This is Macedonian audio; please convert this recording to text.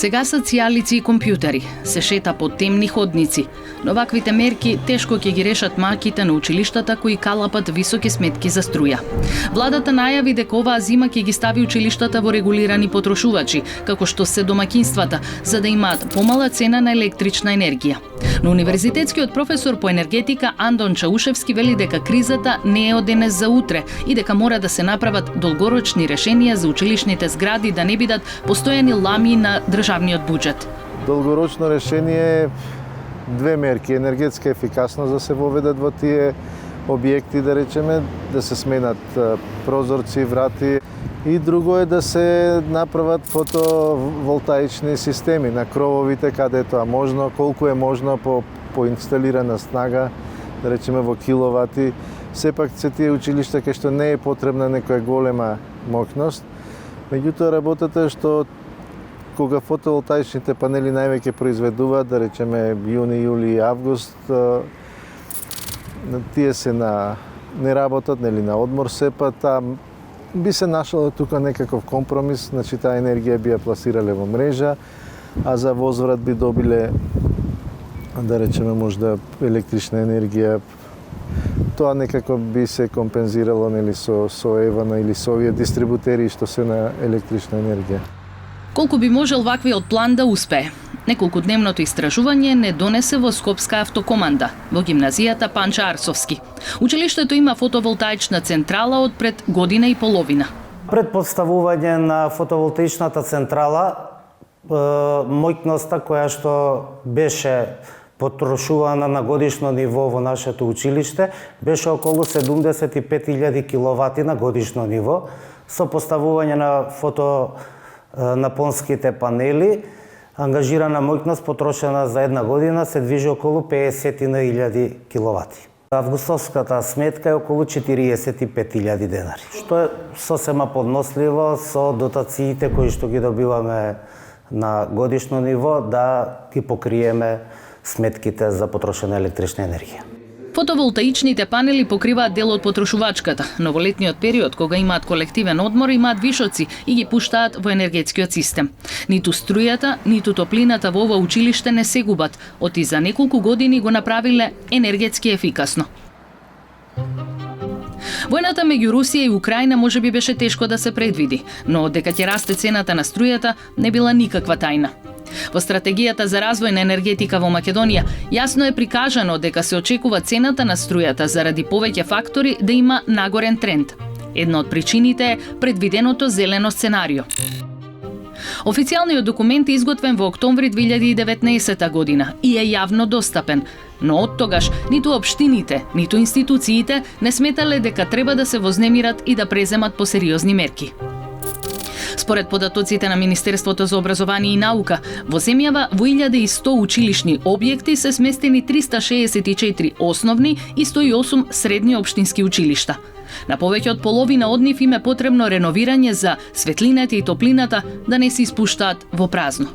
Сега се цијалици и компјутери, се шета по темни ходници, но ваквите мерки тешко ќе ги решат маките на училиштата кои калапат високи сметки за струја. Владата најави дека оваа зима ќе ги стави училиштата во регулирани потрошувачи, како што се домаќинствата, за да имаат помала цена на електрична енергија. Но универзитетскиот професор по енергетика Андон Чаушевски вели дека кризата не е од денес за утре и дека мора да се направат долгорочни решенија за училишните згради да не бидат постојани лами на државниот буџет. Долгорочно решение е две мерки: енергетска ефикасност да се воведат во тие објекти, да речеме, да се сменат прозорци, врати, и друго е да се направат фотоволтаични системи на крововите каде е тоа можно, колку е можно по инсталирана снага, да речеме во киловати. Сепак се тие училишта кај што не е потребна некоја голема моќност. Меѓутоа работата е што кога фотоволтаичните панели највеќе произведуваат, да речеме јуни, јули и август, тие се не работат, нели на одмор сепа, би се нашало тука некаков компромис, значи таа енергија би ја пласирале во мрежа, а за возврат би добиле, да речеме, можда електрична енергија. Тоа некако би се компензирало, нели, со ЕВН или со овие дистрибутери што се на електрична енергија. Колку би можел ваквиот план да успее? Неколкудневното истражување не донесе во Скопска автокоманда, во гимназијата Панча Арсовски. Училиштето има фотоволтаична централа од пред година и половина. Пред поставување на фотоволтаичната централа, моќноста која што беше потрошувана на годишно ниво во нашето училиште беше околу 75.000 киловати на годишно ниво, со поставување на фотонапонските панели. Ангажирана моќност потрошена за една година се движи околу 50.000 киловати. Августовската сметка е околу 45.000 денари, што е сосема подносливо со дотациите кои што ги добиваме на годишно ниво да ги покриеме сметките за потрошена електрична енергија. Фотоволтаичните панели покриваат дел од потрошувачката, но во летниот период, кога имаат колективен одмор, имаат вишоци и ги пуштаат во енергетскиот систем. Ниту струјата, ниту топлината во ова училиште не се губат, оти за неколку години го направиле енергетски ефикасно. Војната меѓу Русија и Украина можеби беше тешко да се предвиди, но дека ќе расте цената на струјата не била никаква тајна. Во стратегијата за развој на енергетика во Македонија јасно е прикажано дека се очекува цената на струјата заради повеќе фактори да има нагорен тренд. Една од причините е предвиденото зелено сценарио. Официјалниот документ е изготвен во октомври 2019 година и е јавно достапен, но од тогаш ниту општините, ниту институциите не сметале дека треба да се вознемират и да преземат посериозни мерки. Според податоците на Министерството за образование и наука, во земјава во 1100 училишни објекти се сместени 364 основни и 108 средни општински училишта. На повеќе од половина од нив им е потребно реновирање за светлината и топлината да не се испуштаат во празно.